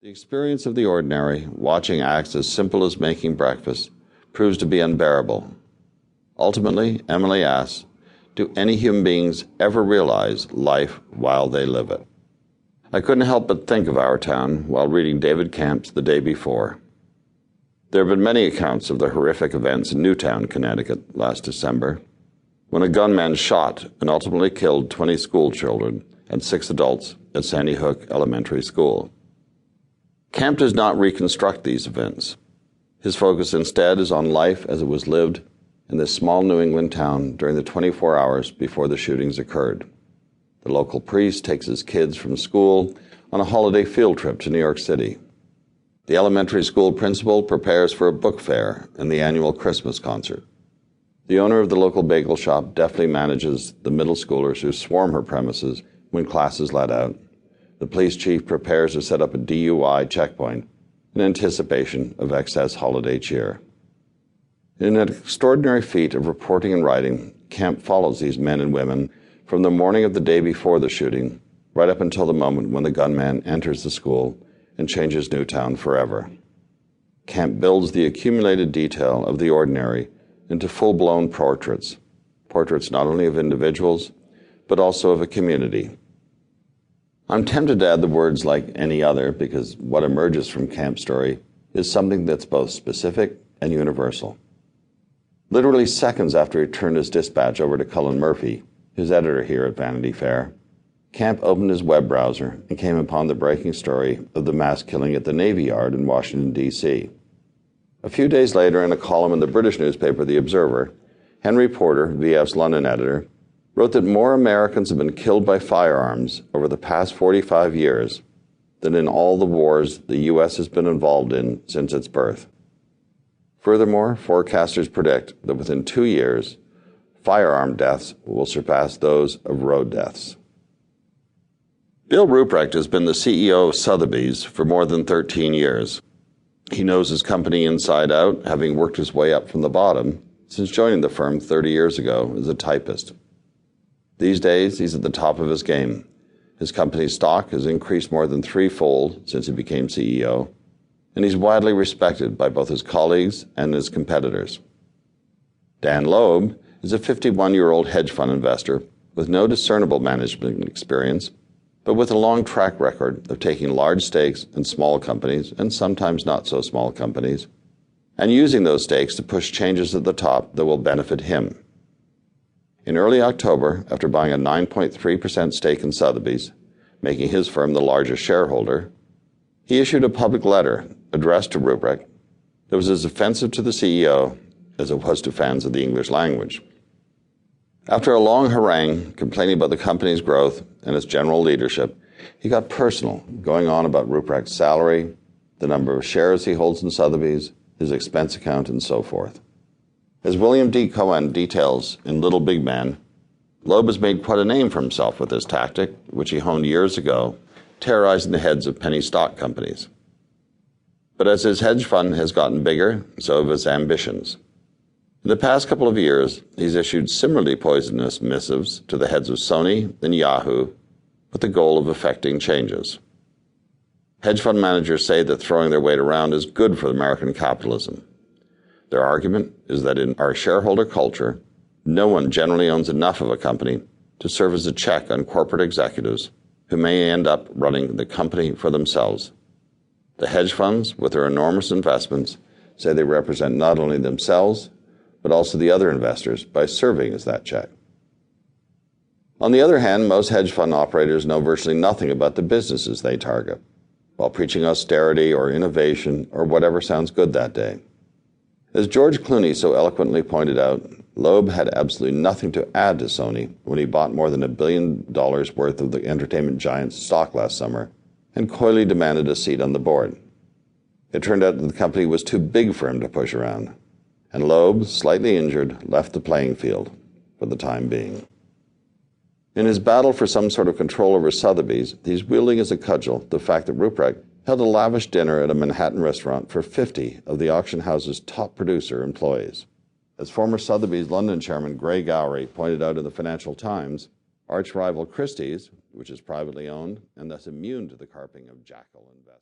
The experience of the ordinary, watching acts as simple as making breakfast, proves to be unbearable. Ultimately, Emily asks, do any human beings ever realize life while they live it? I couldn't help but think of our town while reading David Camp's The Day Before. There have been many accounts of the horrific events in Newtown, Connecticut, last December, when a gunman shot and ultimately killed 20 school children and 6 adults at Sandy Hook Elementary School. Camp does not reconstruct these events. His focus instead is on life as it was lived in this small New England town during the 24 hours before the shootings occurred. The local priest takes his kids from school on a holiday field trip to New York City. The elementary school principal prepares for a book fair and the annual Christmas concert. The owner of the local bagel shop deftly manages the middle schoolers who swarm her premises when classes let out. The police chief prepares to set up a DUI checkpoint in anticipation of excess holiday cheer. In an extraordinary feat of reporting and writing, Camp follows these men and women from the morning of the day before the shooting right up until the moment when the gunman enters the school and changes Newtown forever. Camp builds the accumulated detail of the ordinary into full-blown portraits not only of individuals, but also of a community. I'm tempted to add the words like any other because what emerges from Camp's story is something that's both specific and universal. Literally seconds after he turned his dispatch over to Cullen Murphy, his editor here at Vanity Fair, Camp opened his web browser and came upon the breaking story of the mass killing at the Navy Yard in Washington, D.C. A few days later, in a column in the British newspaper The Observer, Henry Porter, VF's London editor, wrote that more Americans have been killed by firearms over the past 45 years than in all the wars the U.S. has been involved in since its birth. Furthermore, forecasters predict that within 2 years, firearm deaths will surpass those of road deaths. Bill Ruprecht has been the CEO of Sotheby's for more than 13 years. He knows his company inside out, having worked his way up from the bottom since joining the firm 30 years ago as a typist. These days, he's at the top of his game. His company's stock has increased more than threefold since he became CEO, and he's widely respected by both his colleagues and his competitors. Dan Loeb is a 51-year-old hedge fund investor with no discernible management experience, but with a long track record of taking large stakes in small companies, and sometimes not so small companies, and using those stakes to push changes at the top that will benefit him. In early October, after buying a 9.3% stake in Sotheby's, making his firm the largest shareholder, he issued a public letter addressed to Ruprecht that was as offensive to the CEO as it was to fans of the English language. After a long harangue complaining about the company's growth and its general leadership, he got personal, going on about Ruprecht's salary, the number of shares he holds in Sotheby's, his expense account, and so forth. As William D. Cohen details in Little Big Man, Loeb has made quite a name for himself with this tactic, which he honed years ago, terrorizing the heads of penny stock companies. But as his hedge fund has gotten bigger, so have his ambitions. In the past couple of years, he's issued similarly poisonous missives to the heads of Sony and Yahoo with the goal of effecting changes. Hedge fund managers say that throwing their weight around is good for American capitalism. Their argument is that in our shareholder culture, no one generally owns enough of a company to serve as a check on corporate executives who may end up running the company for themselves. The hedge funds, with their enormous investments, say they represent not only themselves, but also the other investors by serving as that check. On the other hand, most hedge fund operators know virtually nothing about the businesses they target, while preaching austerity or innovation or whatever sounds good that day. As George Clooney so eloquently pointed out, Loeb had absolutely nothing to add to Sony when he bought more than $1 billion worth of the entertainment giant's stock last summer and coyly demanded a seat on the board. It turned out that the company was too big for him to push around, and Loeb, slightly injured, left the playing field for the time being. In his battle for some sort of control over Sotheby's, he's wielding as a cudgel the fact that Ruprecht held a lavish dinner at a Manhattan restaurant for 50 of the auction house's top producer employees. As former Sotheby's London chairman Gray Gowrie pointed out in the Financial Times, arch-rival Christie's, which is privately owned and thus immune to the carping of jackal investors.